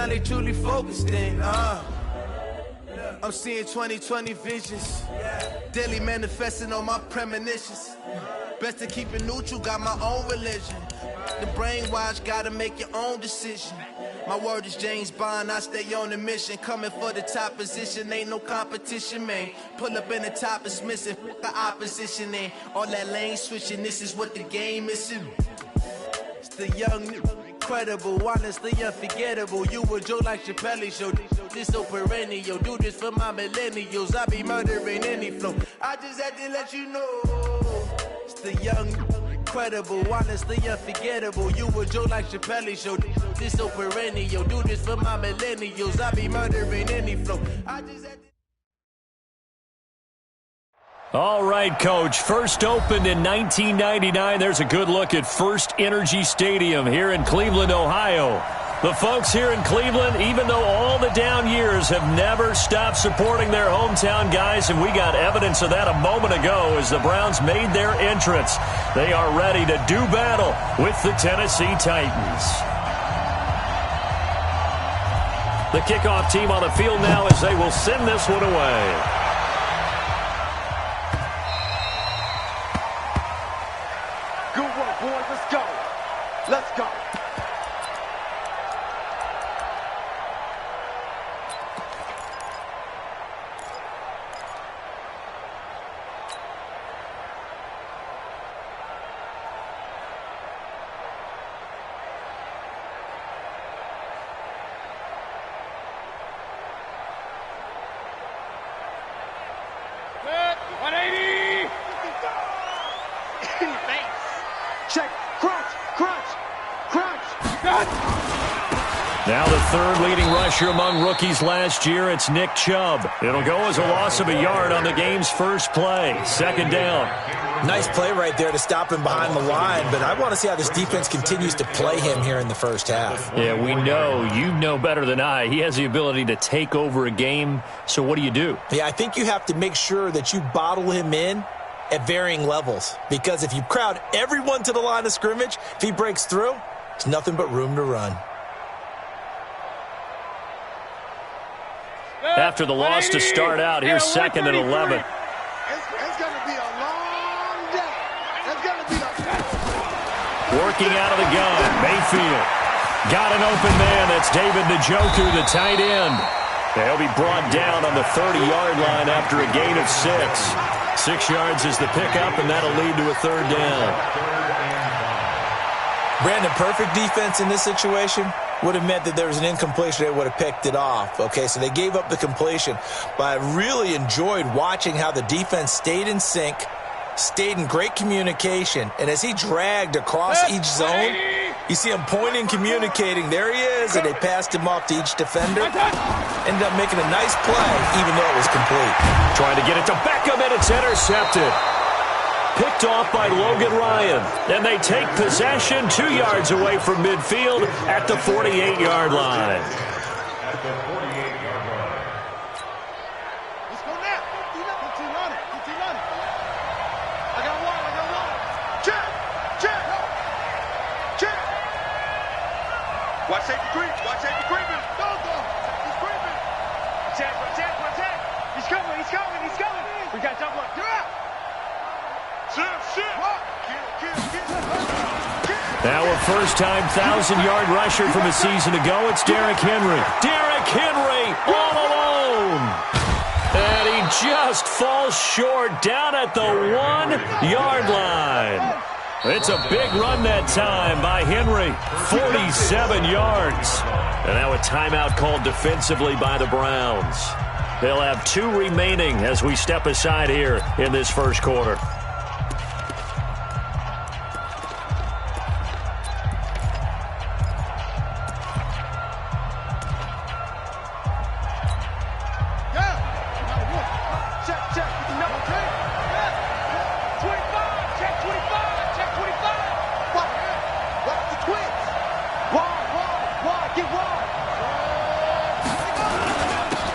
now they truly focused in. I'm seeing 2020 visions. Daily manifesting on my premonitions. Best to keep it neutral, got my own religion. The brainwash, gotta make your own decision. My word is James Bond, I stay on a mission. Coming for the top position, ain't no competition, man. Pull up in the top, it's missing, the opposition, and all that lane switching, this is what the game is. It's the young, incredible, honestly unforgettable. You a Joe like Chappelle show, this so perennial. Do this for my millennials, I be murdering any flow. I just had to let you know. It's the young, incredible, honestly unforgettable. You a Joe like Chappelle show, this so perennial. Do this for my millennials, I be murdering any flow. I just had to... All right, Coach. First opened in 1999. There's a good look at First Energy Stadium here in Cleveland, Ohio. The folks here in Cleveland, even though all the down years, have never stopped supporting their hometown guys, and we got evidence of that a moment ago as the Browns made their entrance. They are ready to do battle with the Tennessee Titans. The kickoff team on the field now as they will send this one away. Boys, let's go. Let's go. Good. 180. Check. Crunch. Crunch. Crunch. Now the third leading rusher among rookies last year, it's Nick Chubb. It'll go as a loss of a yard on the game's first play. Second down. Nice play right there to stop him behind the line, but I want to see how this defense continues to play him here in the first half. Yeah, we know. You know better than I. He has the ability to take over a game, so what do? Yeah, I think you have to make sure that you bottle him in at varying levels, because if you crowd everyone to the line of scrimmage, if he breaks through, it's nothing but room to run. After the loss to start out, here's second and 11. It's going to be a long day. It's going to be a... Working out of the gun, Mayfield. Got an open man. That's David Njoku, the tight end. He'll be brought down on the 30-yard line after a gain of 6. 6 yards is the pickup, and that'll lead to a third down. Brandon, perfect defense in this situation would have meant that there was an incompletion. They would have picked it off. Okay, so they gave up the completion. But I really enjoyed watching how the defense stayed in sync, stayed in great communication, and as he dragged across each zone, you see him pointing, communicating. There he is, and they passed him off to each defender. Ended up making a nice play, even though it was complete. Trying to get it to Beckham, and it's intercepted. Picked off by Logan Ryan. And they take possession 2 yards away from midfield at the 48-yard line. Let's go now. 15 on it. I got one. Check. Watch safety creep. Creeping. Go. He's creeping. Protect. He's coming. We got double up. You're out. Now a first-time 1,000-yard rusher from a season ago. It's Derrick Henry. Derrick Henry all alone. And he just falls short down at the 1-yard line. It's a big run that time by Henry. 47 yards. And now a timeout called defensively by the Browns. They'll have 2 remaining as we step aside here in this first quarter.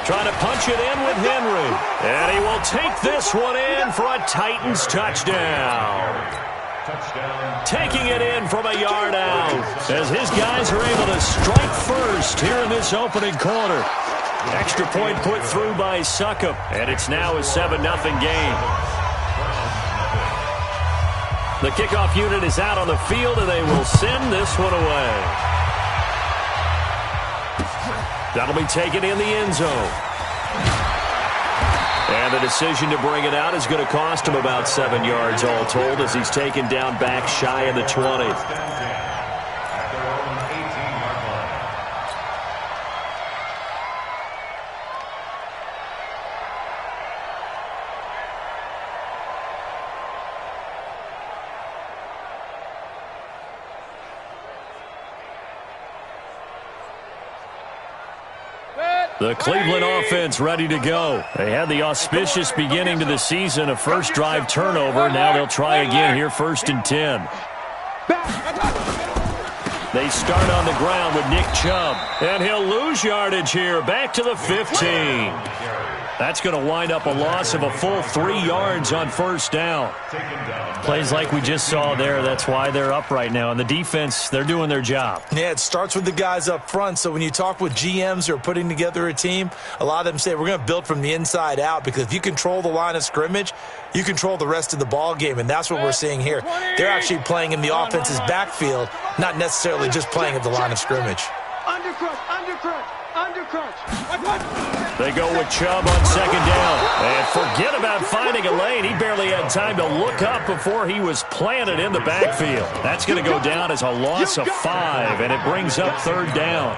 Trying to punch it in with Henry. And he will take this one in for a Titans touchdown. Taking it in from a yard out as his guys are able to strike first here in this opening quarter. Extra point put through by Succop, and it's now a 7-0 game. The kickoff unit is out on the field, and they will send this one away. That'll be taken in the end zone. And the decision to bring it out is going to cost him about 7 yards all told as he's taken down back shy of the 20. The Cleveland offense ready to go. They had the auspicious beginning to the season, a first drive turnover. Now they'll try again here, 1st and 10. They start on the ground with Nick Chubb, and he'll lose yardage here, back to the 15. That's going to wind up a loss of a full 3 yards on 1st down. Plays like we just saw there, that's why they're up right now. And the defense, they're doing their job. Yeah, it starts with the guys up front. So when you talk with GMs who are putting together a team, a lot of them say we're going to build from the inside out, because if you control the line of scrimmage, you control the rest of the ball game, and that's what we're seeing here. They're actually playing in the offense's backfield, not necessarily just playing at the line of scrimmage. Undercrunch, undercrunch, undercrunch. They go with Chubb on 2nd down. And forget about finding a lane. He barely had time to look up before he was planted in the backfield. That's going to go down as a loss of 5, and it brings up 3rd down.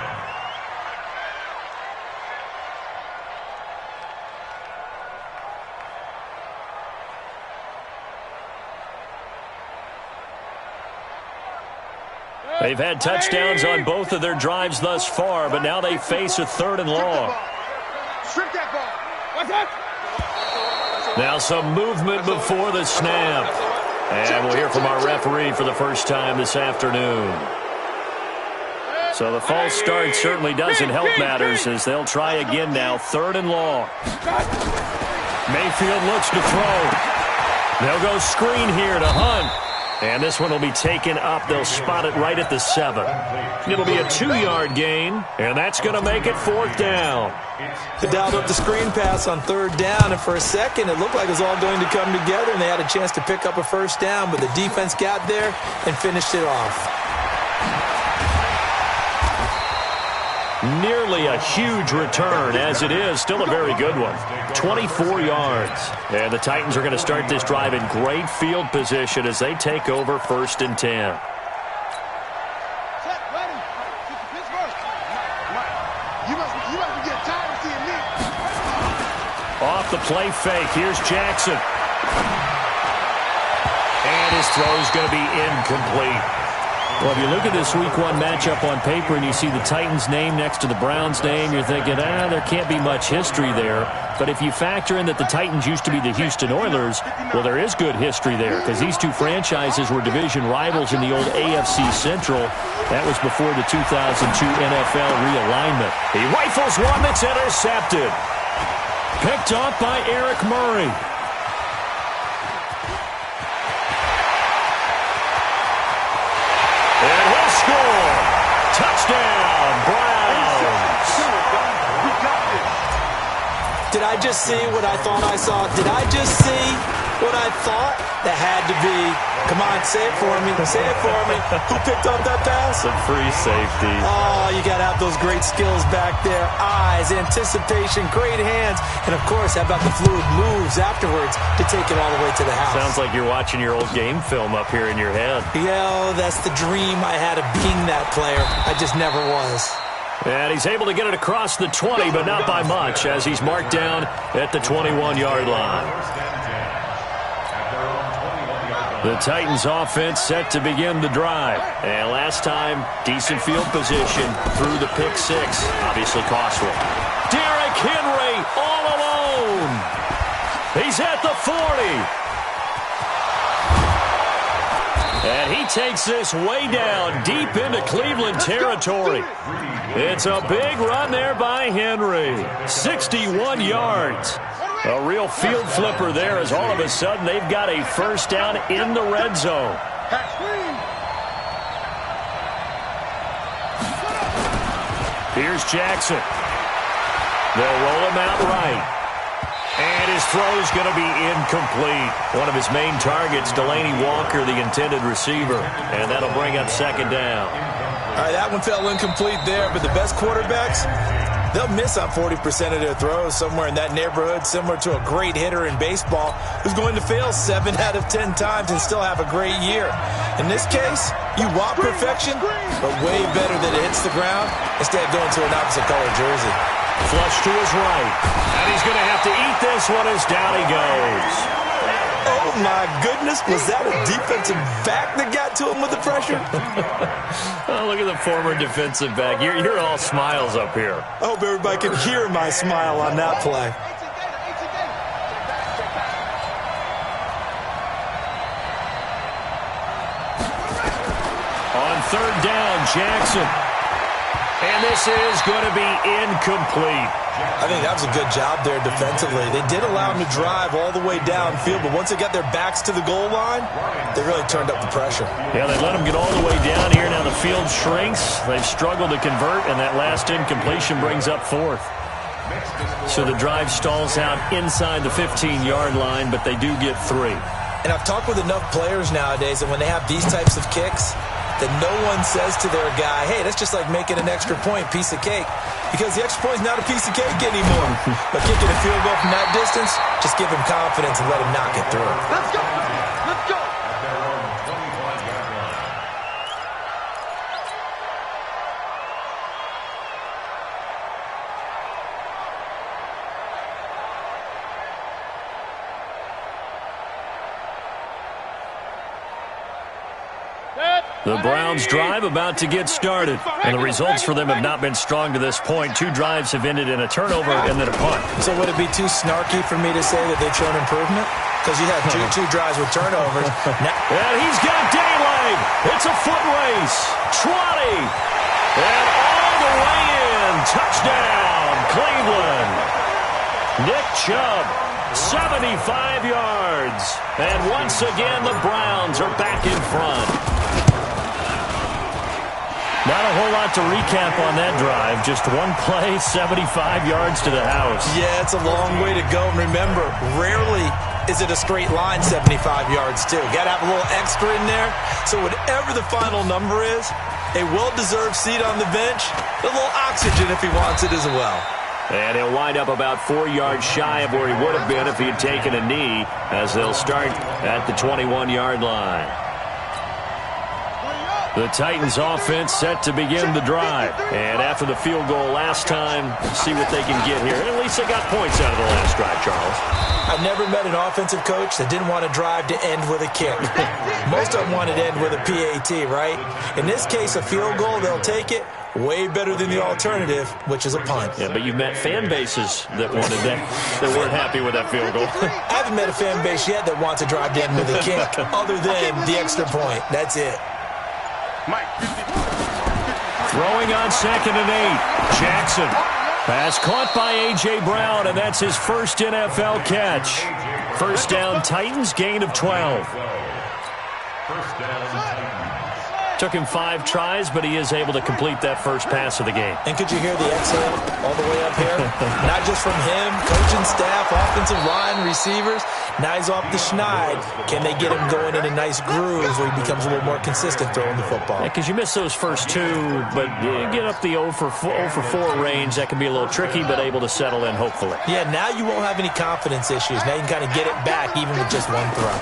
They've had touchdowns on both of their drives thus far, but now they face a 3rd and long. Strip that ball. What's that? Now some movement before the snap. And we'll hear from our referee for the first time this afternoon. So the false start certainly doesn't help matters as they'll try again now, 3rd and long. Mayfield looks to throw. They'll go screen here to Hunt. And this one will be taken up. They'll spot it right at the 7. It'll be a 2-yard gain, and that's going to make it 4th down. They dialed up the screen pass on 3rd down, and for a second it looked like it was all going to come together, and they had a chance to pick up a 1st down, but the defense got there and finished it off. Nearly a huge return, as it is. Still a very good one. 24 yards. And the Titans are going to start this drive in great field position as they take over 1st and 10. Off the play fake. Here's Jackson. And his throw is going to be incomplete. Well, if you look at this Week 1 matchup on paper and you see the Titans' name next to the Browns' name, you're thinking, there can't be much history there. But if you factor in that the Titans used to be the Houston Oilers, well, there is good history there because these two franchises were division rivals in the old AFC Central. That was before the 2002 NFL realignment. He rifles one that's intercepted. Picked off by Eric Murray. And he'll score. Touchdown, Browns. Did I just see what I thought I saw? Did I just see what I thought? That had to be. Come on, say it for me. Say it for me. Who picked up that pass? Some free safety. Oh, you got to have those great skills back there. Eyes, anticipation, great hands. And, of course, how about the fluid moves afterwards to take it all the way to the house? Sounds like you're watching your old game film up here in your head. Yeah, that's the dream I had of being that player. I just never was. And he's able to get it across the 20, but not by much, as he's marked down at the 21-yard line. The Titans offense set to begin the drive. And last time, decent field position through the pick 6. Obviously costly. Derrick Henry all alone. He's at the 40. And he takes this way down deep into Cleveland territory. It's a big run there by Henry. 61 yards. A real field flipper there as all of a sudden they've got a first down in the red zone. Here's Jackson. They'll roll him out right. And his throw's going to be incomplete. One of his main targets, Delaney Walker, the intended receiver. And that'll bring up second down. All right, that one fell incomplete there, but the best quarterbacks, they'll miss on 40% of their throws, somewhere in that neighborhood, similar to a great hitter in baseball who's going to fail 7 out of 10 times and still have a great year. In this case, you want perfection, but way better that it hits the ground instead of going to an opposite color jersey. Flush to his right. And he's going to have to eat this one as down he goes. Oh, my goodness. Was that a defensive back that got to him with the pressure? Oh, look at the former defensive back. You're all smiles up here. I hope everybody can hear my smile on that play. On third down, Jackson. And this is going to be incomplete. I think that was a good job there defensively. They did allow him to drive all the way downfield, but once they got their backs to the goal line, they really turned up the pressure. Yeah, they let him get all the way down here. Now the field shrinks. They've struggled to convert, and that last incompletion brings up fourth. So the drive stalls out inside the 15-yard line, but they do get 3. And I've talked with enough players nowadays that when they have these types of kicks, that no one says to their guy, hey, that's just like making an extra point, piece of cake. Because the extra point is not a piece of cake anymore. But kicking a field goal from that distance, just give him confidence and let him knock it through. Let's go. Let's go. The Browns' drive about to get started, and the results for them have not been strong to this point. 2 drives have ended in a turnover and then a punt. So would it be too snarky for me to say that they've shown improvement? Because you had two drives with turnovers. And he's got daylight. It's a foot race. 20. And all the way in. Touchdown, Cleveland. Nick Chubb, 75 yards. And once again, the Browns are back in front. Not a whole lot to recap on that drive. Just one play, 75 yards to the house. Yeah, it's a long way to go. And remember, rarely is it a straight line 75 yards, too. Got to have a little extra in there. So whatever the final number is, a well-deserved seat on the bench, a little oxygen if he wants it as well. And he'll wind up about 4 yards shy of where he would have been if he had taken a knee, as they'll start at the 21-yard line. The Titans offense set to begin the drive. And after the field goal last time, see what they can get here. And at least they got points out of the last drive, Charles. I've never met an offensive coach that didn't want to drive to end with a kick. Most of them wanted to end with a PAT, right? In this case, a field goal, they'll take it. Way better than the alternative, which is a punt. Yeah, but you've met fan bases that wanted that weren't happy with that field goal. I haven't met a fan base yet that wants to drive to end with a kick other than the extra point. That's it. Throwing on 2nd and 8. Jackson. Pass caught by A.J. Brown, and that's his first NFL catch. First down, Titans, gain of 12. Took him 5 tries, but he is able to complete that first pass of the game. And could you hear the exhale all the way up here? Not just from him, coaching staff, offensive line, receivers. Now he's off the schneid. Can they get him going in a nice groove where he becomes a little more consistent throwing the football? Because you miss those first 2, but you get up the 0 for 4 range. That can be a little tricky, but able to settle in, hopefully. Yeah, now you won't have any confidence issues. Now you can kind of get it back even with just one throw.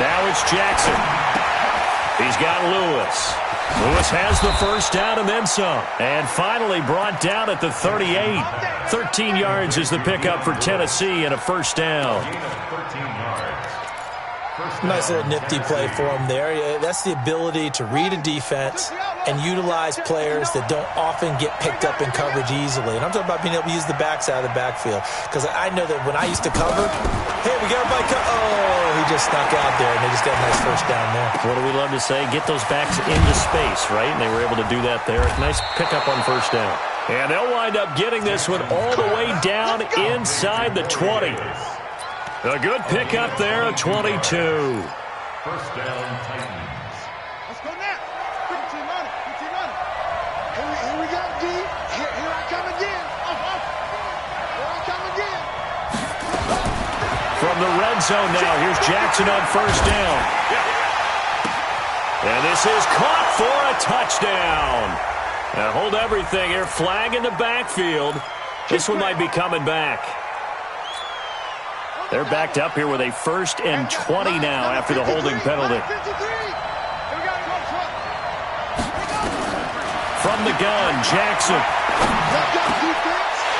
Now it's Jackson. He's got Lewis. Lewis has the first down and then some. And finally brought down at the 38. 13 yards is the pickup for Tennessee and a first down. Nice little nifty play for him there. Yeah, that's the ability to read a defense and utilize players that don't often get picked up in coverage easily. And I'm talking about being able to use the backside of the backfield. Because I know that when I used to cover, hey, we got everybody he just snuck out there, and they just got a nice first down there. What do we love to say? Get those backs into space, right? And they were able to do that there. Nice pickup on first down. And they'll wind up getting this one all the way down inside the 20. A good pickup there, a 22. First down, Titans. Let's go now. Quick team on it. Quick team on it. Here we go, D. Here I come again. Here I come again. From the red zone now, here's Jackson on first down. And this is caught for a touchdown. Now hold everything here. Flag in the backfield. This one might be coming back. They're backed up here with a 1st and 20 now after the holding penalty. From the gun, Jackson.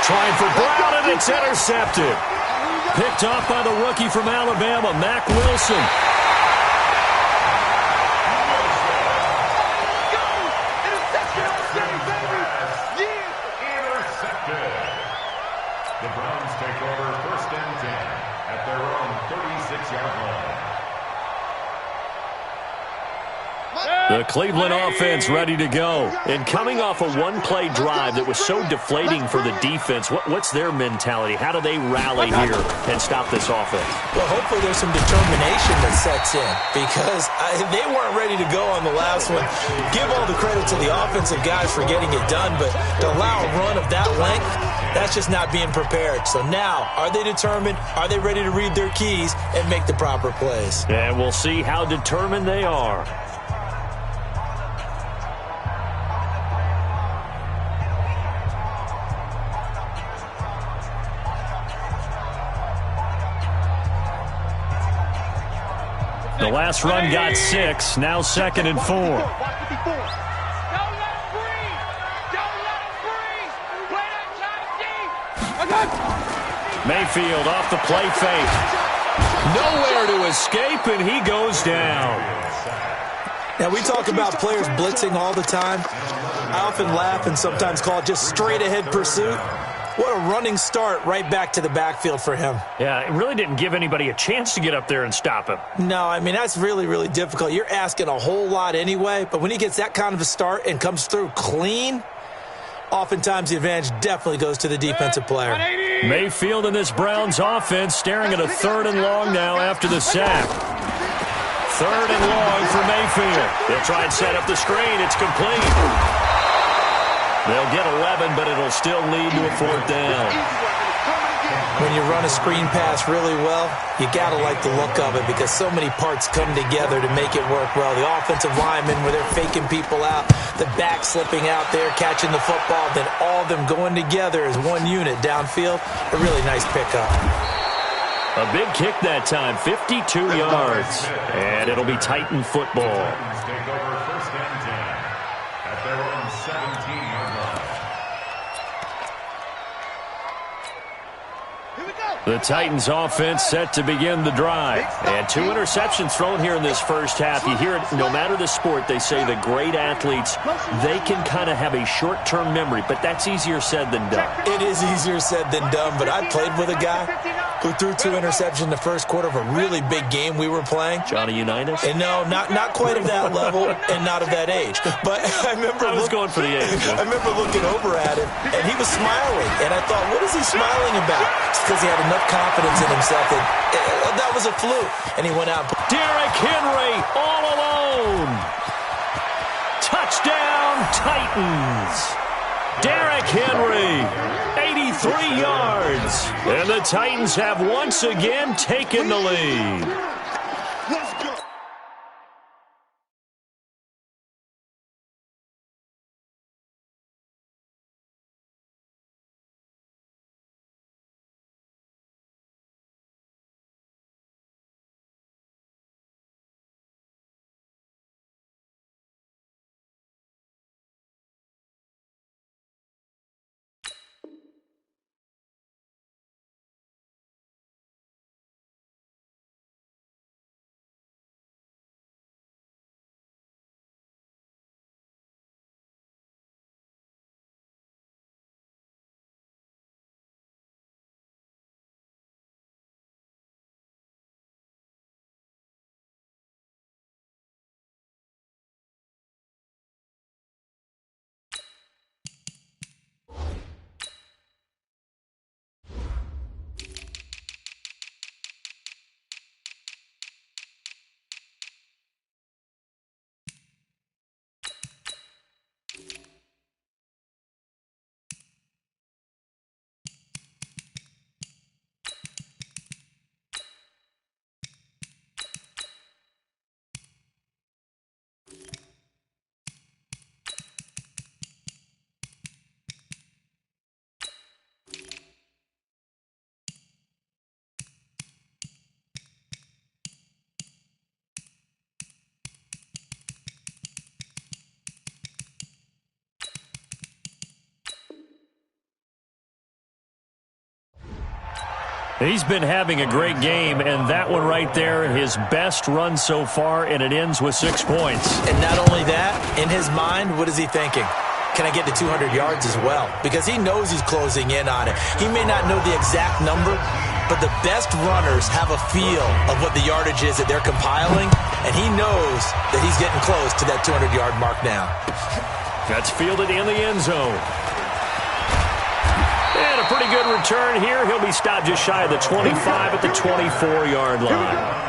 Trying for Brown, and it's intercepted. Picked off by the rookie from Alabama, Mack Wilson. Intercepted. The Browns take over 1st and 10 at their own 36-yard line. The Cleveland offense ready to go. And coming off a one-play drive that was so deflating for the defense, what's their mentality? How do they rally here and stop this offense? Well, hopefully there's some determination that sets in because they weren't ready to go on the last one. Give all the credit to the offensive guys for getting it done, but to allow a run of that length, that's just not being prepared. So now, are they determined? Are they ready to read their keys and make the proper plays? And we'll see how determined they are. The last run got 6, now 2nd and 4. Don't let him breathe. Don't let him breathe. Play that tight D. Mayfield off the play fake. Nowhere to escape, and he goes down. Now, we talk about players blitzing all the time. I often laugh and sometimes call it just straight-ahead pursuit. What a running start right back to the backfield for him. Yeah, it really didn't give anybody a chance to get up there and stop him. No, I mean, that's really, really difficult. You're asking a whole lot anyway, but when he gets that kind of a start and comes through clean, oftentimes the advantage definitely goes to the defensive player. Mayfield in this Browns offense staring at a 3rd and long now after the sack. 3rd and long for Mayfield. They'll try and set up the screen. It's complete. They'll get 11, but it'll still lead to a 4th down. When you run a screen pass really well, you got to like the look of it because so many parts come together to make it work well. The offensive linemen, where they're faking people out, the back slipping out there, catching the football, then all of them going together as one unit downfield. A really nice pickup. A big kick that time, 52 yards. And it'll be Titan football. Take over 1st and 10 at their own 17-yard line. The Titans offense set to begin the drive. And 2 interceptions thrown here in this first half. You hear it, no matter the sport, they say the great athletes, they can kind of have a short-term memory, but that's easier said than done. It is easier said than done, but I played with a guy who threw 2 interceptions in the first quarter of a really big game we were playing. Johnny Unitas? And no, not quite of that level and not of that age. But I remember I was going for the age. I remember looking over at him, and he was smiling. And I thought, what is he smiling about? It's because he had enough confidence in himself that was a fluke. And he went out. Derrick Henry all alone. Touchdown, Titans. Derrick Henry, 83 yards. And the Titans have once again taken the lead. He's been having a great game, and that one right there, his best run so far, and it ends with 6 points. And not only that, in his mind, what is he thinking? Can I get to 200 yards as well? Because he knows he's closing in on it. He may not know the exact number, but the best runners have a feel of what the yardage is that they're compiling, and he knows that he's getting close to that 200-yard mark now. That's fielded in the end zone. And a pretty good return here. He'll be stopped just shy of the 25 at the 24-yard line.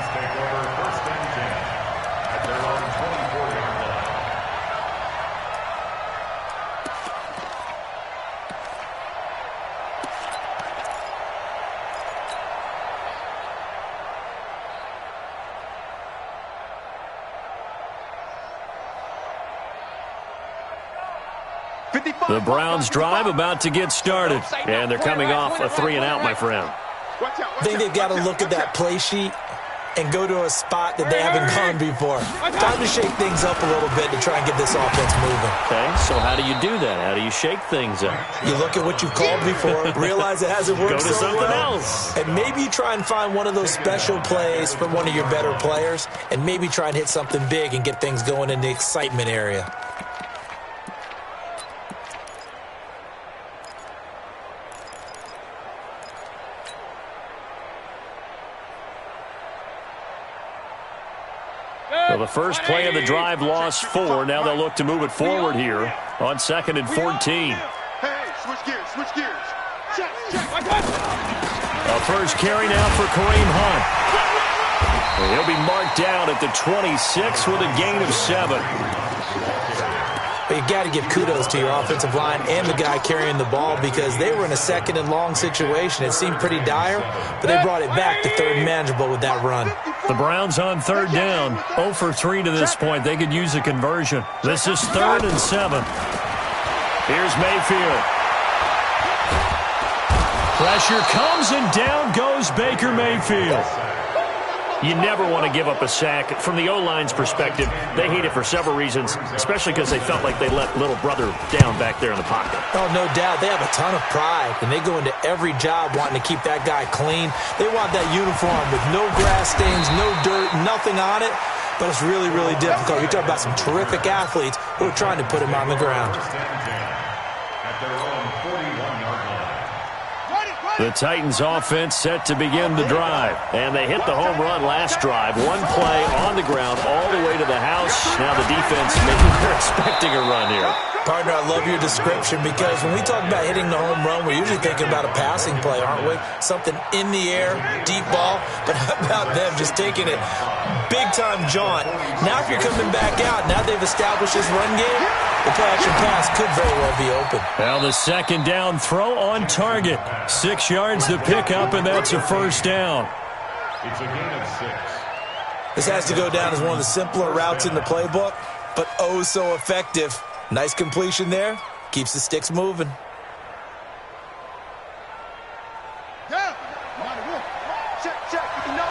The Browns drive about to get started. And they're coming off a 3-and-out, my friend. I think they've got to look at that play sheet and go to a spot that they haven't gone before. Time to shake things up a little bit to try and get this offense moving. Okay, so how do you do that? How do you shake things up? You look at what you've called before, realize it hasn't worked Go to so something well, else. and maybe you try and find one of those special plays from one of your better players, and maybe try and hit something big and get things going in the excitement area. Well, the first play of the drive lost 4. Now they'll look to move it forward here on 2nd and 14. Hey, switch gears, switch gears. Check. A first carry now for Kareem Hunt. And he'll be marked down at the 26 with a gain of 7. But you got to give kudos to your offensive line and the guy carrying the ball because they were in a 2nd and long situation. It seemed pretty dire, but they brought it back to 3rd and manageable with that run. The Browns on 3rd down. 0 for 3 to this point. They could use a conversion. This is 3rd and 7. Here's Mayfield. Pressure comes and down goes Baker Mayfield. You never want to give up a sack. From the O-line's perspective, they hate it for several reasons, especially because they felt like they let little brother down back there in the pocket. Oh, no doubt. They have a ton of pride, and they go into every job wanting to keep that guy clean. They want that uniform with no grass stains, no dirt, nothing on it, but it's really, really difficult. You're talking about some terrific athletes who are trying to put him on the ground. The Titans offense set to begin the drive. And they hit the home run last drive. One play on the ground all the way to the house. Now the defense, maybe they're expecting a run here. Partner, I love your description because when we talk about hitting the home run, we're usually thinking about a passing play, aren't we? Something in the air, deep ball. But how about them just taking it big-time jaunt? Now if you're coming back out, now they've established this run game, the play-action pass could very well be open. Well, the 2nd down throw on target. 6 yards to pick up, and that's a 1st down. It's a gain of 6. This has to go down as one of the simpler routes in the playbook, but oh so effective. Nice completion there. Keeps the sticks moving. Yeah. Check. You know.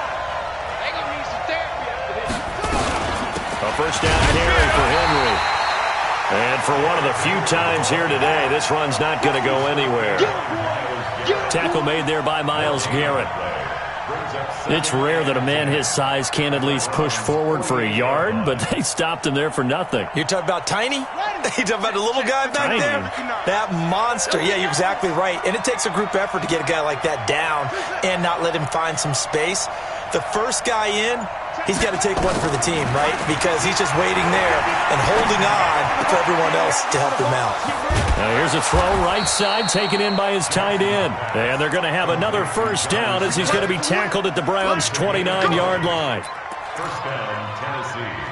They gonna need some therapy after this. A 1st down carry for Henry. And for one of the few times here today, this run's not going to go anywhere. Tackle made there by Myles Garrett. It's rare that a man his size can't at least push forward for a yard, but they stopped him there for nothing. You're talking about tiny? You're talking about the little guy back Tiny. there? That monster. Yeah, you're exactly right. And it takes a group effort to get a guy like that down and not let him find some space. The first guy in, he's got to take one for the team, right? Because he's just waiting there and holding on for everyone else to help him out. Now here's a throw right side taken in by his tight end. And they're going to have another 1st down as he's going to be tackled at the Browns' 29-yard line. 1st down, Tennessee.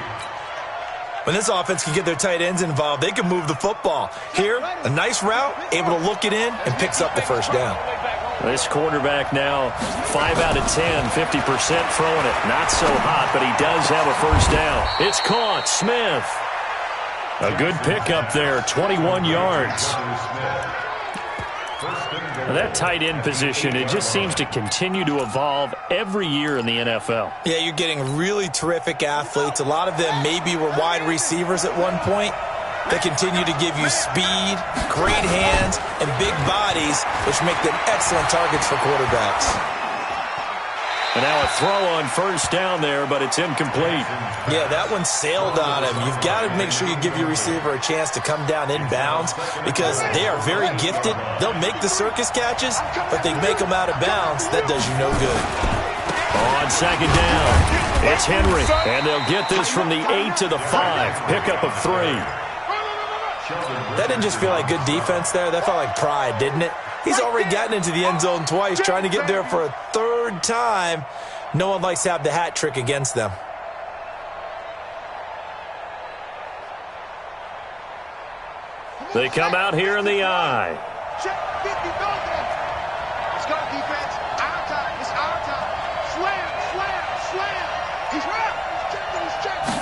When this offense can get their tight ends involved, they can move the football. Here, a nice route, able to look it in, and picks up the 1st down. This quarterback now 5 out of 10, 50% throwing it. Not so hot, but he does have a 1st down. It's caught. Smith. A good pickup there, 21 yards. Now that tight end position, it just seems to continue to evolve every year in the NFL. Yeah, you're getting really terrific athletes. A lot of them maybe were wide receivers at one point. They continue to give you speed, great hands, and big bodies, which make them excellent targets for quarterbacks. And now a throw on first down there, but it's incomplete. Yeah, that one sailed on him. You've got to make sure you give your receiver a chance to come down inbounds because they are very gifted. They'll make the circus catches, but they make them out of bounds. That does you no good. On second down, it's Henry. And they'll get this from the 8 to the 5. Pickup of 3. That didn't just feel like good defense there. That felt like pride, didn't it? He's already gotten into the end zone twice, trying to get there for a third time. No one likes to have the hat trick against them. They come out here in the eye. Let's go, defense. Our time. It's our time. Slam, slam, slam. He's checking.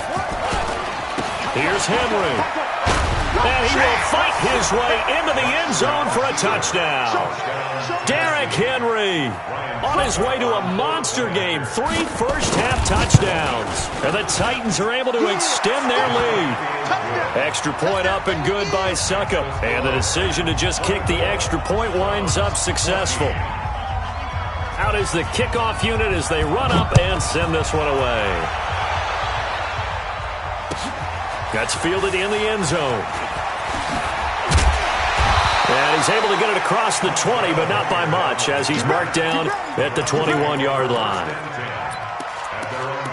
Here's Henry. And he will fight his way into the end zone for a touchdown. Derrick Henry on his way to a monster game. 3 first-half touchdowns. And the Titans are able to extend their lead. Extra point up and good by Suckup. And the decision to just kick the extra point winds up successful. Out is the kickoff unit as they run up and send this one away. That's fielded in the end zone. And he's able to get it across the 20, but not by much, as he's marked down at the 21-yard line. At their own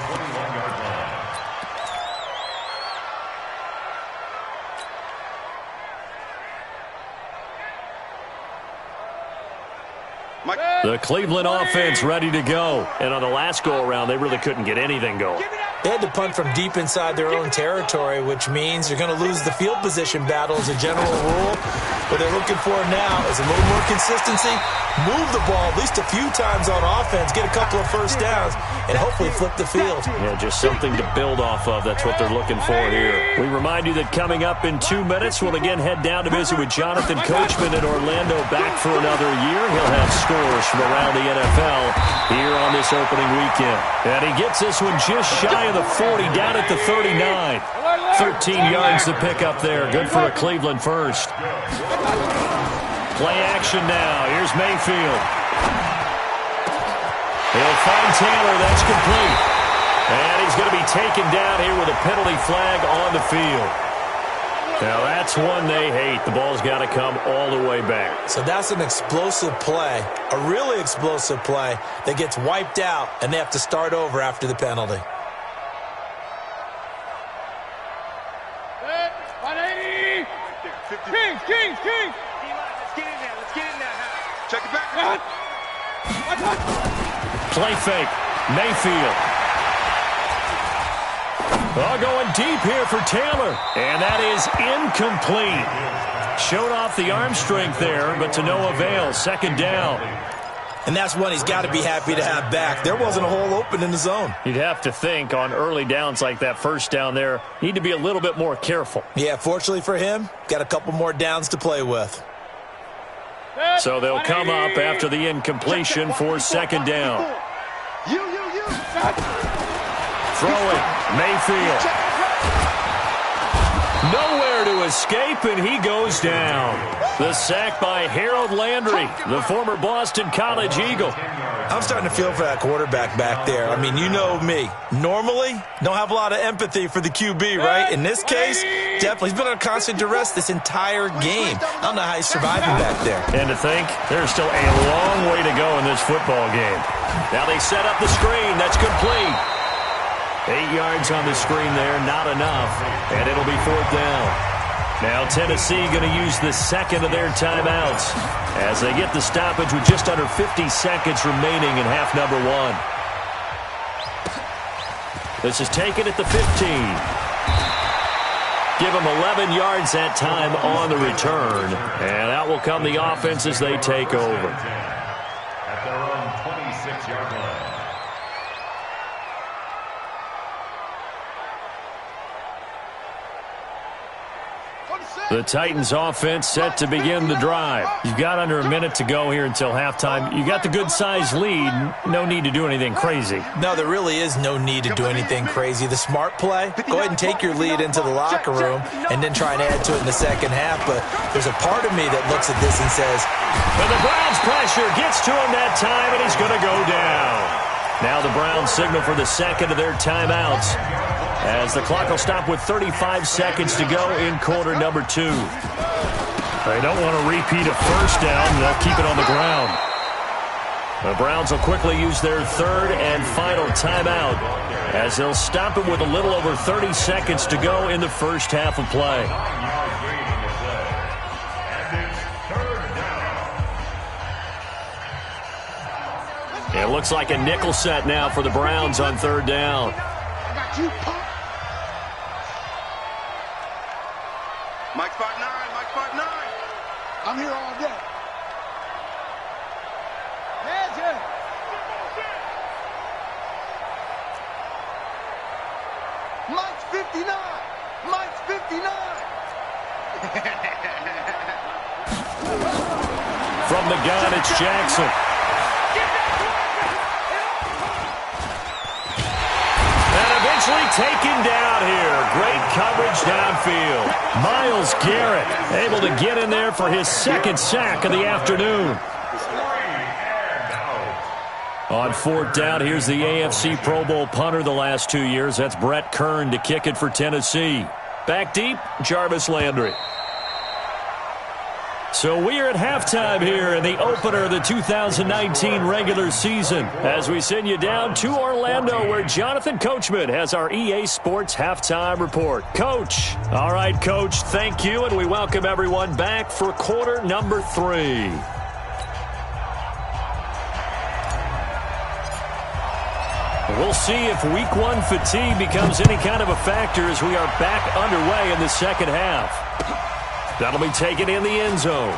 21-yard line. The Cleveland offense ready to go. And on the last go-around, they really couldn't get anything going. They had to punt from deep inside their own territory, which means you're going to lose the field position battle as a general rule. What they're looking for now is a little more consistency, move the ball at least a few times on offense, get a couple of first downs, and hopefully flip the field. Yeah, just something to build off of. That's what they're looking for here. We remind you that coming up in 2 minutes, we'll again head down to visit with Jonathan Coachman in Orlando, back for another year. He'll have scores from around the NFL here on this opening weekend. And he gets this one just shy of the 40, down at the 39. 13 yards to pick up there. Good for a Cleveland first. Play action now. Here's Mayfield. He'll find Taylor. That's complete. And he's going to be taken down here with a penalty flag on the field. Now, that's one they hate. The ball's got to come all the way back. So that's an explosive play, a really explosive play that gets wiped out, and they have to start over after the penalty. Kings. Let's get in there. Check it back. Play fake. Mayfield. Going deep here for Taylor. And that is incomplete. Showed off the arm strength there, but to no avail. Second down. And that's one he's got to be happy to have back. There wasn't a hole open in the zone. You'd have to think on early downs like that first down there, need to be a little bit more careful. Yeah, fortunately for him, got a couple more downs to play with. So they'll come up after the incompletion for second down. Throwing, Mayfield. Nowhere to escape, and he goes down. The sack by Harold Landry, the former Boston College Eagle. I'm starting to feel for that quarterback back there. I mean, you know me. Normally, don't have a lot of empathy for the QB, right? In this case, definitely. He's been on constant duress this entire game. I don't know how he's surviving back there. And to think, there's still a long way to go in this football game. Now they set up the screen. That's complete. 8 yards on the screen there, not enough. And it'll be fourth down. Now Tennessee going to use the second of their timeouts as they get the stoppage with just under 50 seconds remaining in half number 1. This is taken at the 15. Give them 11 yards that time on the return. And out will come the offense as they take over. At their own 26-yard line. The Titans offense set to begin the drive. You've got under a minute to go here until halftime. You got the good-sized lead. No need to do anything crazy. No, there really is no need to do anything crazy. The smart play, go ahead and take your lead into the locker room and then try and add to it in the second half. But there's a part of me that looks at this and says, but the Browns pressure gets to him that time, and he's going to go down. Now the Browns signal for the second of their timeouts, as the clock will stop with 35 seconds to go in quarter number 2. They don't want to repeat a first down. They'll keep it on the ground. The Browns will quickly use their third and final timeout, as they'll stop it with a little over 30 seconds to go in the first half of play. It looks like a nickel set now for the Browns on third down. I got you, punk. Mike 5'9", Mike 5'9". I'm here all day. Mike's 59. Mike's 59. From the gun, it's Jackson. And eventually taken down here. Great coverage downfield. Myles Garrett able to get in there for his second sack of the afternoon. On fourth down, here's the AFC Pro Bowl punter the last 2 years. That's Brett Kern to kick it for Tennessee. Back deep, Jarvis Landry. So we are at halftime here in the opener of the 2019 regular season, as we send you down to Orlando, where Jonathan Coachman has our EA Sports halftime report. Coach. All right, Coach, thank you, and we welcome everyone back for quarter number 3. We'll see if week 1 fatigue becomes any kind of a factor as we are back underway in the second half. That'll be taken in the end zone.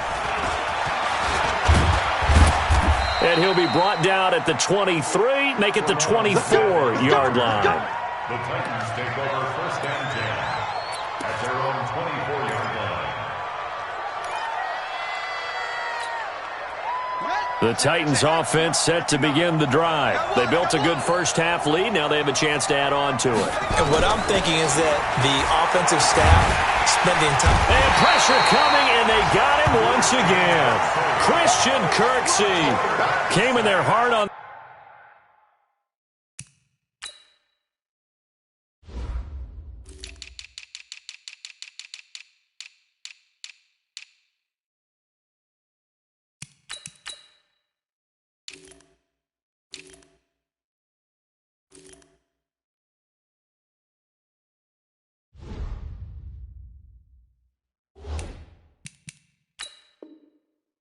And he'll be brought down at the 23, make it the 24-yard line. The Titans take over first and 10 at their own 24-yard line. The Titans offense set to begin the drive. They built a good first half lead. Now they have a chance to add on to it. And what I'm thinking is that the offensive staff spending time. And pressure coming, and they got him once again. Christian Kirksey came in there hard on.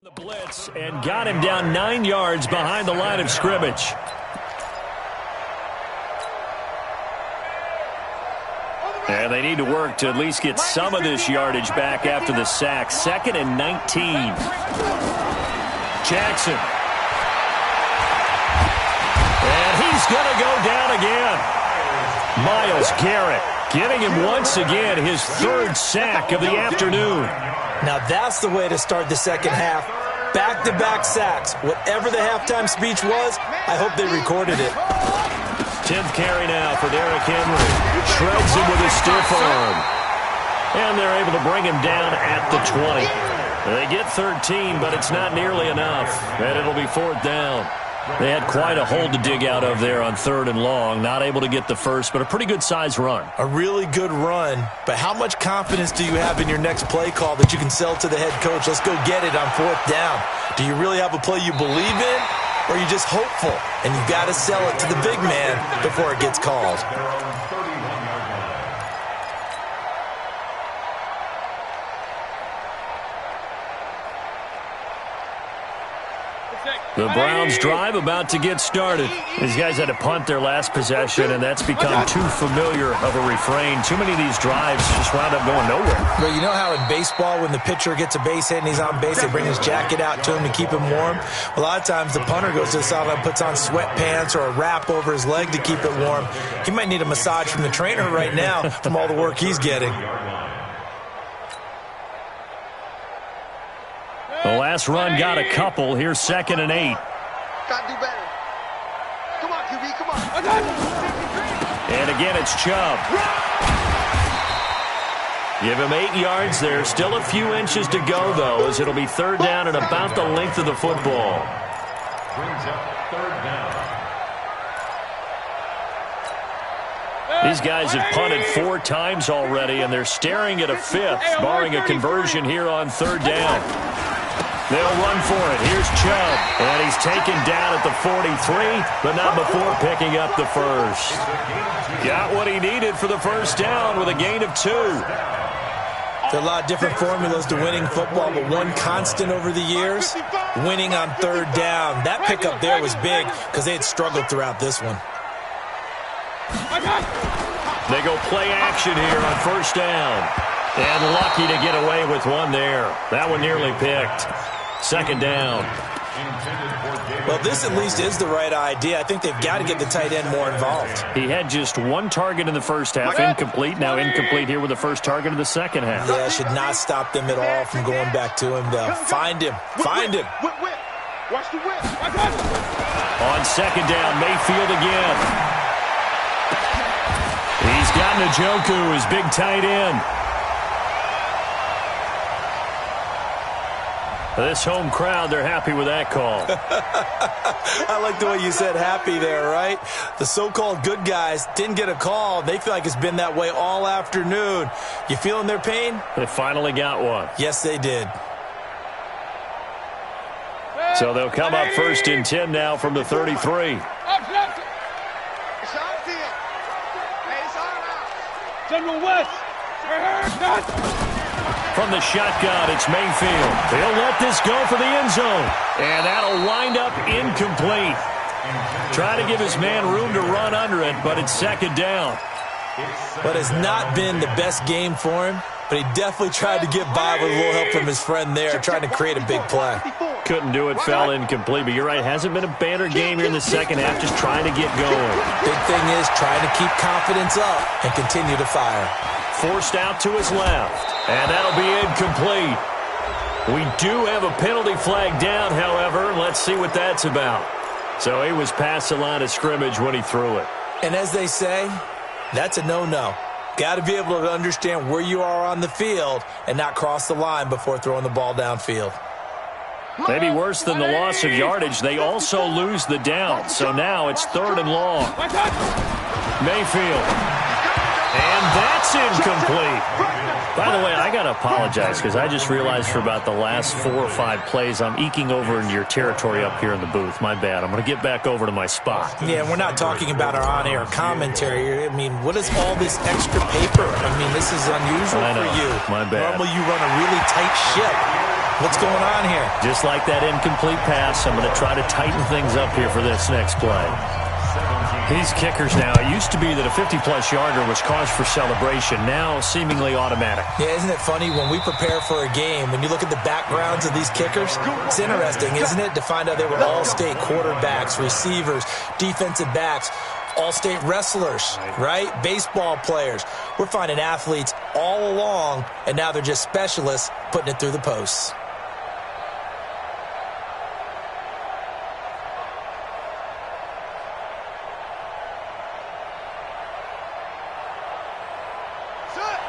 The blitz and got him down 9 yards behind the line of scrimmage. And they need to work to at least get some of this yardage back after the sack. 2nd and 19. Jackson. And he's going to go down again. Myles Garrett getting him once again his 3rd sack of the afternoon. Now that's the way to start the second half. Back-to-back sacks. Whatever the halftime speech was, I hope they recorded it. 10th carry now for Derrick Henry. Shreds him with a stiff arm. And they're able to bring him down at the 20. They get 13, but it's not nearly enough. And it'll be 4th down. They had quite a hole to dig out of there on 3rd and long. Not able to get the first, but a pretty good-sized run. A really good run, but how much confidence do you have in your next play call that you can sell to the head coach? Let's go get it on 4th down. Do you really have a play you believe in, or are you just hopeful? And you got to sell it to the big man before it gets called. The Browns drive about to get started. These guys had to punt their last possession, and that's become too familiar of a refrain. Too many of these drives just wound up going nowhere. Well, you know how in baseball, when the pitcher gets a base hit and he's on base, they bring his jacket out to him to keep him warm? A lot of times the punter goes to the sideline, puts on sweatpants or a wrap over his leg to keep it warm. He might need a massage from the trainer right now from all the work he's getting. The last run got a couple. Here's 2nd and 8. Gotta do better. Come on, QB, come on. And again, it's Chubb. Give him 8 yards there. Still a few inches to go, though, as it'll be 3rd down and about the length of the football. Brings up 3rd down. These guys have punted 4 times already, and they're staring at a 5th, barring a conversion here on 3rd down. They'll run for it. Here's Chubb, and he's taken down at the 43, but not before picking up the first. Got what he needed for the first down with a gain of 2. There are a lot of different formulas to winning football, but one constant over the years, winning on 3rd down. That pickup there was big because they had struggled throughout this one. They go play action here on 1st down. And lucky to get away with one there. That one nearly picked. 2nd down. Well, this at least is the right idea. I think they've got to get the tight end more involved. He had just 1 target in the first half, incomplete. Now incomplete here with the first target of the second half. Yeah, should not stop them at all from going back to him, though. Find him. Find him. Watch the whip. On 2nd down, Mayfield again. He's got Njoku, his big tight end. This home crowd, they're happy with that call. I like the way you said happy there, right? The so-called good guys didn't get a call. They feel like it's been that way all afternoon. You feeling their pain? They finally got one. Yes, they did. So they'll come up 1st and 10 now from the 33. General West. From the shotgun, it's Mayfield. He'll let this go for the end zone. And that'll wind up incomplete. Try to give his man room to run under it, but it's 2nd down. But it's not been the best game for him, but he definitely tried to get by with a little help from his friend there, trying to create a big play. Couldn't do it, fell incomplete. But you're right, hasn't been a banner game here in the second half, just trying to get going. Big thing is trying to keep confidence up and continue to fire. Forced out to his left, and that'll be incomplete. We do have a penalty flag down, however. Let's see what that's about. So he was past the line of scrimmage when he threw it. And as they say, that's a no-no. Got to be able to understand where you are on the field and not cross the line before throwing the ball downfield. Maybe worse than the loss of yardage, they also lose the down. So now it's 3rd and long. Mayfield. And that's incomplete. By the way, I got to apologize because I just realized for about the last 4 or 5 plays, I'm eking over into your territory up here in the booth. My bad. I'm going to get back over to my spot. Yeah, we're not talking about our on-air commentary. I mean, what is all this extra paper? I mean, this is unusual for you. My bad. Normally you run a really tight ship. What's going on here? Just like that incomplete pass, I'm going to try to tighten things up here for this next play. These kickers now, it used to be that a 50-plus yarder was cause for celebration. Now, seemingly automatic. Yeah, isn't it funny when we prepare for a game, when you look at the backgrounds of these kickers, it's interesting, isn't it, to find out they were all-state quarterbacks, receivers, defensive backs, all-state wrestlers, right? Baseball players. We're finding athletes all along, and now they're just specialists putting it through the posts.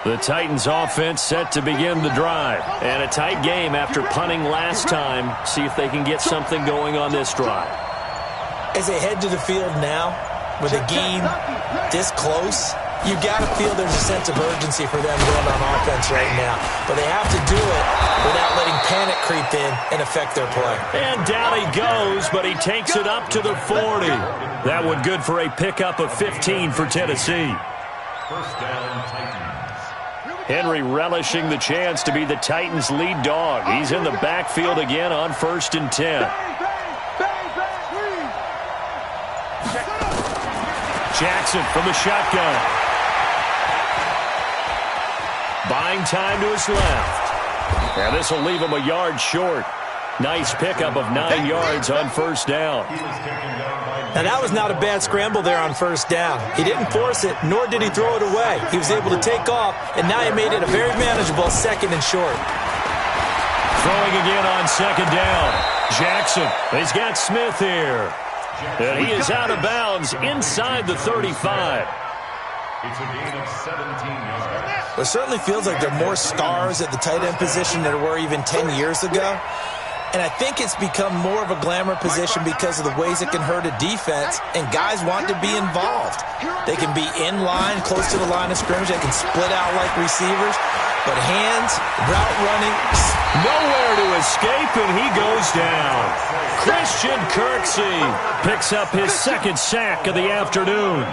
The Titans offense set to begin the drive. And a tight game after punting last time. See if they can get something going on this drive. As they head to the field now, with a game this close, you got to feel there's a sense of urgency for them going on offense right now. But they have to do it without letting panic creep in and affect their play. And down he goes, but he takes it up to the 40. That one good for a pickup of 15 for Tennessee. 1st down, Titans. Henry relishing the chance to be the Titans' lead dog. He's in the backfield again on 1st and 10. Jackson from the shotgun. Buying time to his left. And this will leave him a yard short. Nice pickup of 9 yards on 1st down. Now, that was not a bad scramble there on 1st down. He didn't force it, nor did he throw it away. He was able to take off, and now he made it a very manageable 2nd and short. Throwing again on 2nd down. Jackson, he's got Smith here. And he is out of bounds inside the 35. It's a gain of 17 yards. Well, it certainly feels like there are more stars at the tight end position than there were even 10 years ago. And I think it's become more of a glamour position because of the ways it can hurt a defense, and guys want to be involved. They can be in line, close to the line of scrimmage. They can split out like receivers. But hands, route running, nowhere to escape, and he goes down. Christian Kirksey picks up his second sack of the afternoon.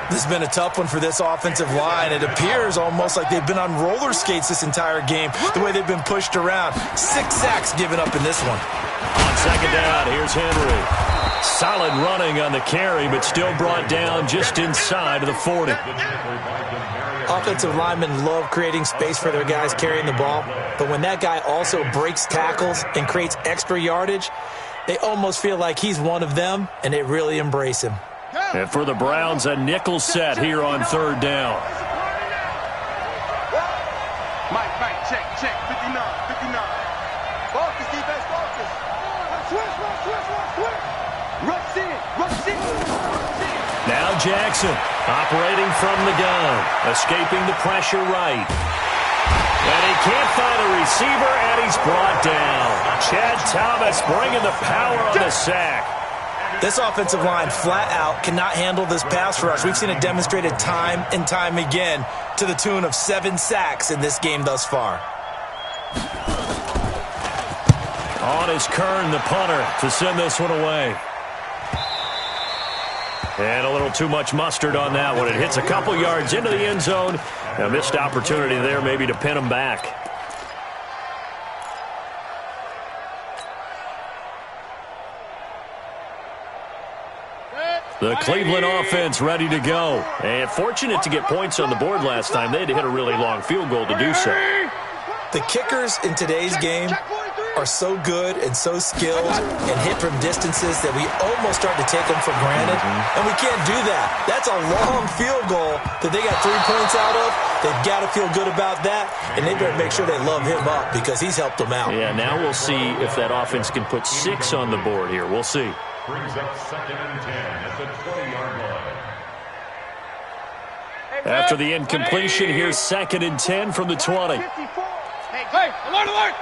This has been a tough one for this offensive line. It appears almost like they've been on roller skates this entire game, the way they've been pushed around. 6 sacks given up in this one. On second down, here's Henry. Solid running on the carry, but still brought down just inside of the 40. Offensive linemen love creating space for their guys carrying the ball, but when that guy also breaks tackles and creates extra yardage, they almost feel like he's one of them, and they really embrace him. And for the Browns, a nickel set here on third down. Mike, check, 59. Focus, defense, focus. Switch. Rush in. Now Jackson, operating from the gun, escaping the pressure right. And he can't find a receiver, and he's brought down. Chad Thomas bringing the power on the sack. This offensive line flat out cannot handle this pass rush. We've seen it demonstrated time and time again to the tune of 7 sacks in this game thus far. On is Kern, the punter, to send this one away. And a little too much mustard on that one. It hits a couple yards into the end zone. A missed opportunity there maybe to pin him back. The Cleveland offense ready to go. And fortunate to get points on the board last time. They had to hit a really long field goal to do so. The kickers in today's game are so good and so skilled and hit from distances that we almost start to take them for granted. And we can't do that. That's a long field goal that they got 3 points out of. They've got to feel good about that, and they better make sure they love him up because he's helped them out. Yeah, now we'll see if that offense can put 6 on the board here. We'll see. Brings up 2nd and 10 at the 20-yard line. After the incompletion, here's 2nd and 10 from the 20. Hey, alert!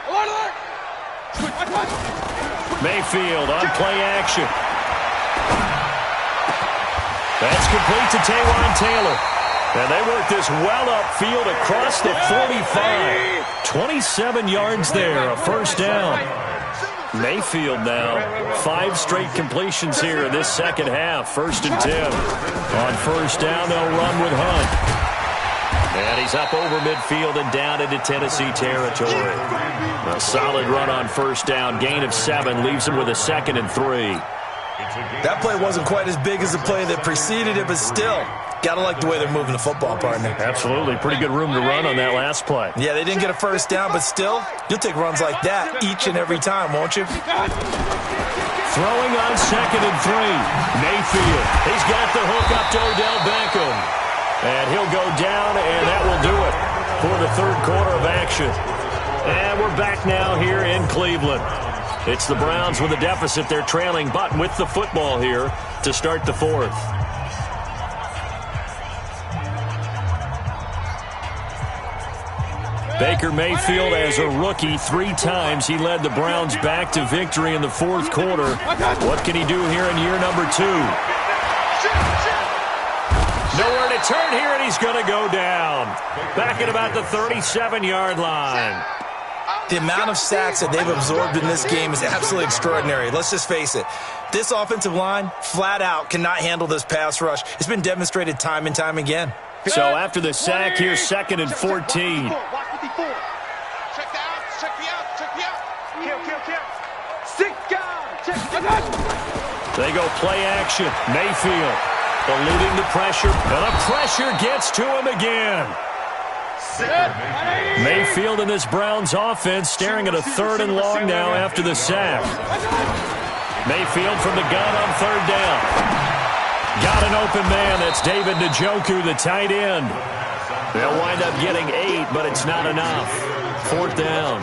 Mayfield on play action. That's complete to Taywan Taylor. And they work this well upfield across the 45. 27 yards there, a first down. Mayfield now, 5 straight completions here in this second half. 1st and 10. On first down, they'll run with Hunt. And he's up over midfield and down into Tennessee territory. A solid run on first down. Gain of 7 leaves him with a 2nd and 3. That play wasn't quite as big as the play that preceded it, but still, got to like the way they're moving the football, partner. Absolutely. Pretty good room to run on that last play. Yeah, they didn't get a first down, but still, you'll take runs like that each and every time, won't you? Throwing on 2nd and 3. Mayfield. He's got the hook up to Odell Beckham. And he'll go down, and that will do it for the third quarter of action. And we're back now here in Cleveland. It's the Browns with a deficit. They're trailing, but with the football here to start the fourth. Baker Mayfield, as a rookie, 3 times he led the Browns back to victory in the fourth quarter. What can he do here in year number 2? Nowhere to turn here, and he's going to go down. Back at about the 37-yard line. The amount of sacks that they've absorbed in this game is absolutely extraordinary. Let's just face it. This offensive line, flat out, cannot handle this pass rush. It's been demonstrated time and time again. So after the sack, here's 2nd and 14. Check the out. Kill. Stick down. They go play action. Mayfield eluding the pressure, and the pressure gets to him again. Mayfield in this Browns offense staring at a 3rd and long now after the sack. Mayfield from the gun on 3rd down. Got an open man. That's David Njoku, the tight end. They'll wind up getting 8, but it's not enough. 4th down.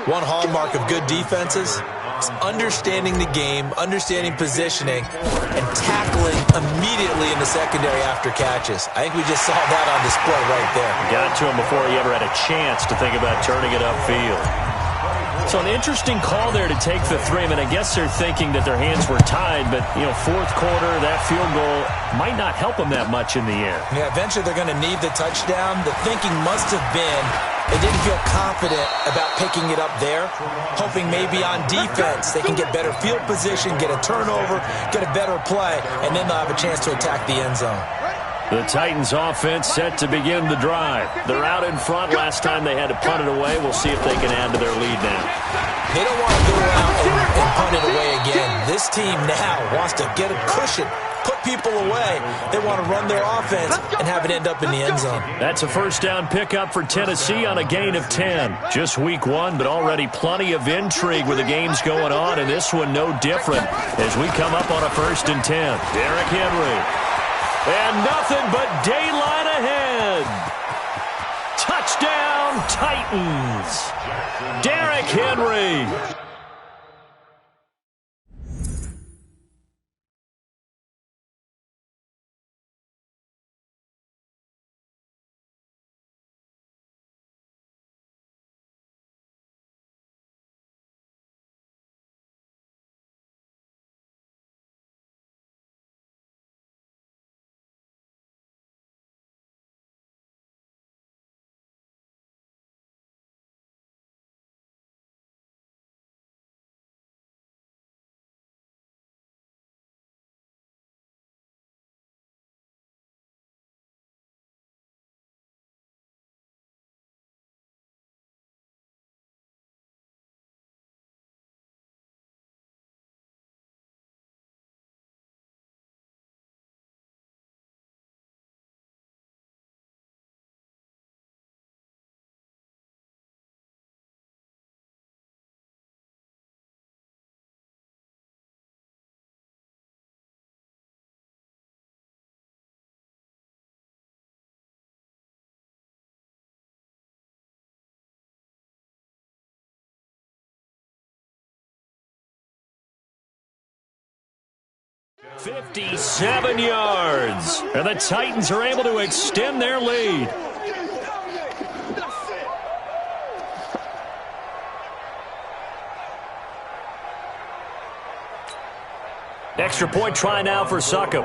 One hallmark of good defenses is understanding the game, understanding positioning, and tackling immediately in the secondary after catches. I think we just saw that on display right there. Got to him before he ever had a chance to think about turning it upfield. So an interesting call there to take the three. I mean, I guess they're thinking that their hands were tied, but, fourth quarter, that field goal might not help them that much in the air. Yeah, eventually they're going to need the touchdown. The thinking must have been they didn't feel confident about picking it up there, hoping maybe on defense they can get better field position, get a turnover, get a better play, and then they'll have a chance to attack the end zone. The Titans offense set to begin the drive. They're out in front. Last time they had to punt it away. We'll see if they can add to their lead now. They don't want to go out and punt it away again. This team now wants to get a cushion, put people away. They want to run their offense and have it end up in the end zone. That's a first down pickup for Tennessee on a gain of 10. Just week one, but already plenty of intrigue with the games going on, and this one no different as we come up on a 1st and 10. Derrick Henry. And nothing but daylight ahead. Touchdown, Titans. Derrick Henry. "57 yards, and the Titans are able to extend their lead. Extra point try now for Succop.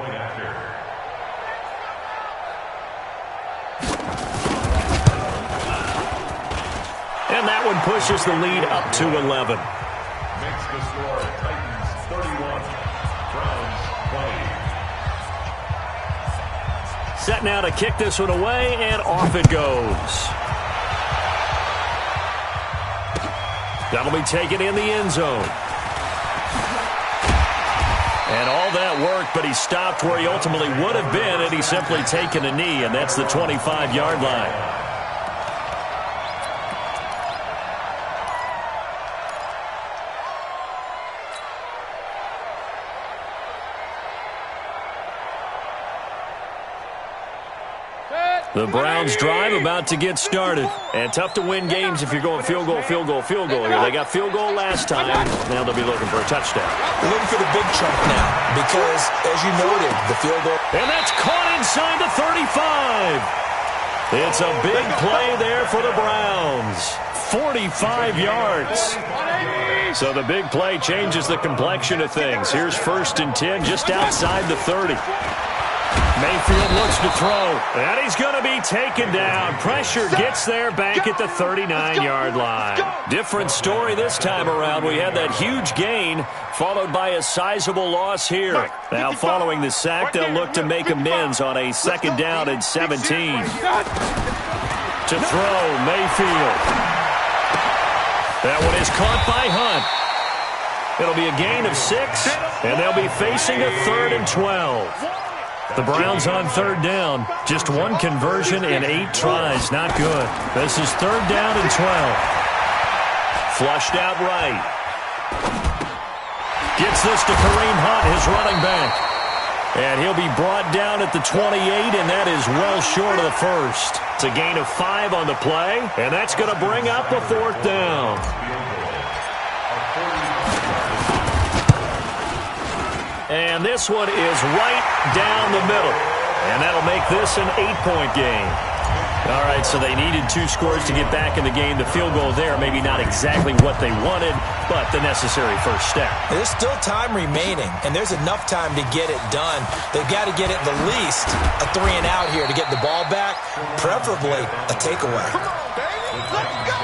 And that one pushes the lead up to 11. Makes the score Titans 31, Browns 20. Set now to kick this one away, and off it goes. That'll be taken in the end zone. And all that work, but he stopped where he ultimately would have been had he simply taken a knee, and that's the 25-yard line. The Browns drive about to get started. And tough to win games if you're going field goal, field goal, field goal here. They got field goal last time. Now they'll be looking for a touchdown. They're looking for the big chunk now because, as you noted, the field goal. And that's caught inside the 35. It's a big play there for the Browns. 45 yards. So the big play changes the complexion of things. Here's 1st and 10 just outside the 30. Mayfield looks to throw, and he's going to be taken down. Pressure gets there back at the 39-yard line. Different story this time around. We had that huge gain followed by a sizable loss here. Now following the sack, they'll look to make amends on a 2nd down and 17. To throw, Mayfield. That one is caught by Hunt. It'll be a gain of 6, and they'll be facing a 3rd and 12. The Browns on 3rd down. Just one conversion in 8 tries. Not good. This is 3rd down and 12. Flushed out right. Gets this to Kareem Hunt, his running back. And he'll be brought down at the 28, and that is well short of the first. It's a gain of 5 on the play, and that's going to bring up a 4th down. And this one is right down the middle. And that'll make this an 8-point game. All right, so they needed 2 scores to get back in the game. The field goal there, maybe not exactly what they wanted, but the necessary first step. There's still time remaining, and there's enough time to get it done. They've got to get at the least a 3-and-out here to get the ball back, preferably a takeaway. Come on, baby. Let's go.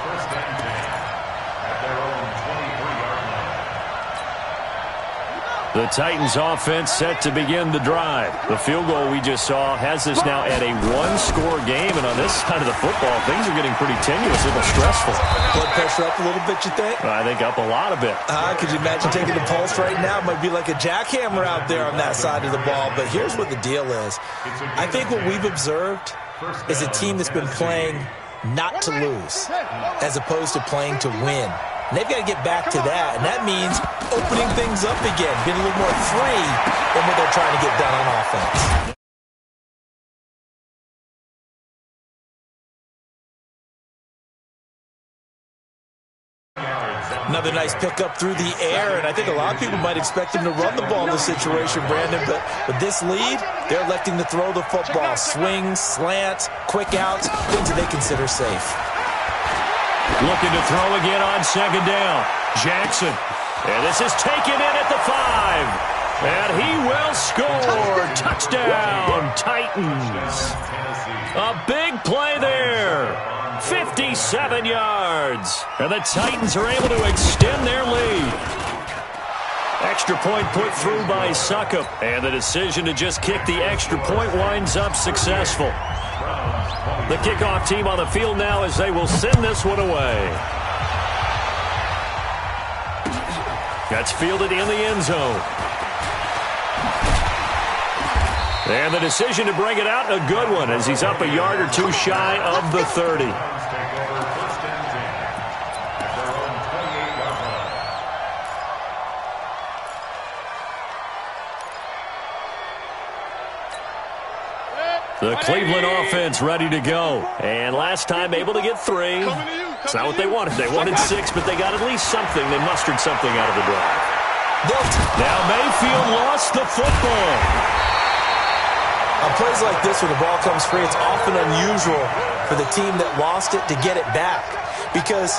First and 10 at their own 23-yard line. The Titans offense set to begin the drive. The field goal we just saw has us now at a 1-score game, and on this side of the football, things are getting pretty tenuous, a little stressful. Blood pressure up a little bit, you think? I think up a lot of it. Could you imagine taking the pulse right now? It might be like a jackhammer out there on that side of the ball, but here's what the deal is. I think what we've observed is a team that's been playing not to lose as opposed to playing to win. And they've got to get back to that, and that means opening things up again, being a little more free than what they're trying to get done on offense. Another nice pickup through the air, and I think a lot of people might expect him to run the ball in this situation, Brandon, but with this lead, they're electing to throw the football. Swings, slants, quick outs, things that they consider safe. Looking to throw again on 2nd down. Jackson. And this is taken in at the 5. And he will score. Touchdown, Titans. A big play there. 57 yards. And the Titans are able to extend their lead. Extra point put through by Suckup. And the decision to just kick the extra point winds up successful. The kickoff team on the field now as they will send this one away. That's fielded in the end zone. And the decision to bring it out, a good one, as he's up a yard or 2 shy of the 30. The Cleveland offense ready to go. And last time able to get 3. It's not what they wanted. They wanted 6, but they got at least something. They mustered something out of the drive. Now Mayfield lost the football. On plays like this, when the ball comes free, it's often unusual for the team that lost it to get it back. Because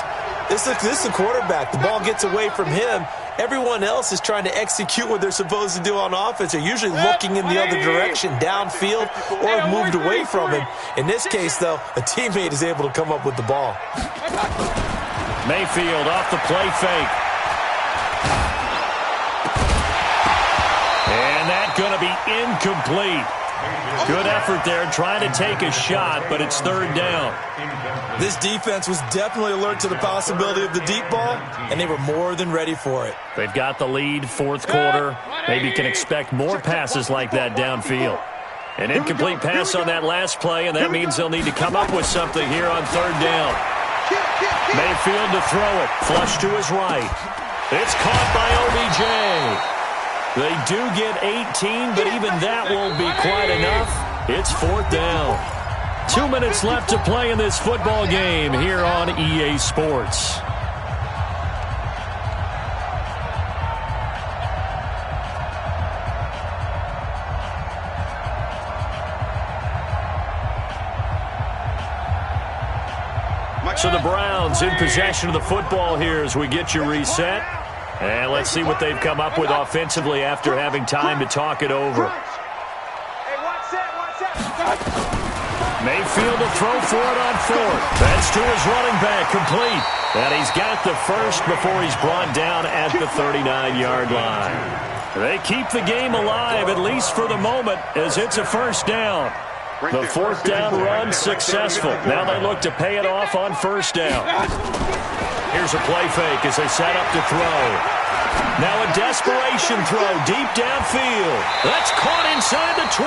this is the quarterback. The ball gets away from him. Everyone else is trying to execute what they're supposed to do on offense. They're usually looking in the other direction, downfield, or have moved away from him. In this case, though, a teammate is able to come up with the ball. Mayfield off the play fake. And that's going to be incomplete. Good effort there, trying to take a shot, but it's 3rd down. This defense was definitely alert to the possibility of the deep ball, and they were more than ready for it. They've got the lead, 4th quarter. Maybe can expect more passes like that downfield. An incomplete pass on that last play, and that means they'll need to come up with something here on 3rd down. Mayfield to throw it, flush to his right. It's caught by OBJ. They do get 18, but even that won't be quite enough. It's 4th down. 2 minutes left to play in this football game here on EA Sports. So the Browns in possession of the football here as we get you reset. And let's see what they've come up with offensively after having time to talk it over. Mayfield will throw for it on 4th. That's to his running back, complete. And he's got the first before he's brought down at the 39-yard line. They keep the game alive, at least for the moment, as it's a 1st down. The 4th down run successful. Now they look to pay it off on 1st down. Here's a play fake as they set up to throw. Now a desperation throw deep downfield. That's caught inside the 20.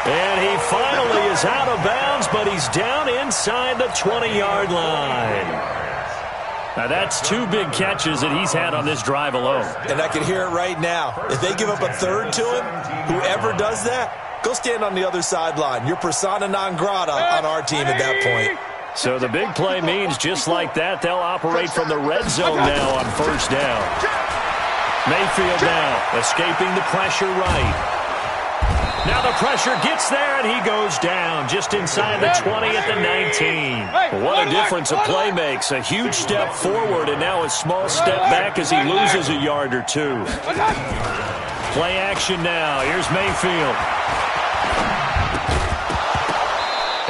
And he finally is out of bounds, but he's down inside the 20-yard line. Now that's 2 big catches that he's had on this drive alone. And I can hear it right now. If they give up a 3rd to him, whoever does that, go stand on the other sideline. You're persona non grata on our team at that point. So the big play means just like that, they'll operate from the red zone now on 1st down. Mayfield now escaping the pressure right. Now the pressure gets there, and he goes down just inside the 20 at the 19. What a difference a play makes. A huge step forward and now a small step back as he loses a yard or two. Play action now. Here's Mayfield.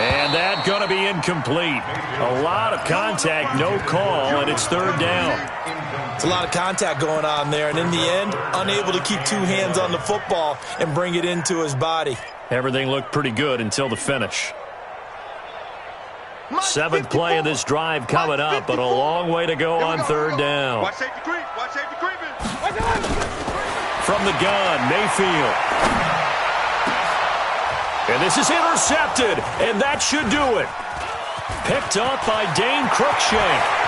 And that going to be incomplete. A lot of contact, no call, and it's third down. It's a lot of contact going on there, and in the end, unable to keep two hands on the football and bring it into his body. Everything looked pretty good until the finish. Seventh play of this drive coming up, but a long way to go on third down. Watch safety creep. Watch safety creeping. From the gun, Mayfield. And this is intercepted, and that should do it. Picked up by Dane Cruikshank.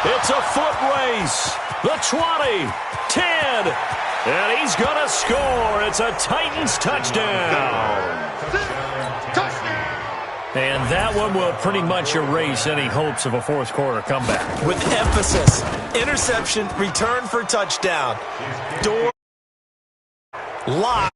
It's a foot race. The 20, 10, and he's going to score. It's a Titans touchdown. And that one will pretty much erase any hopes of a fourth quarter comeback. With emphasis, interception, return for touchdown. Door locked.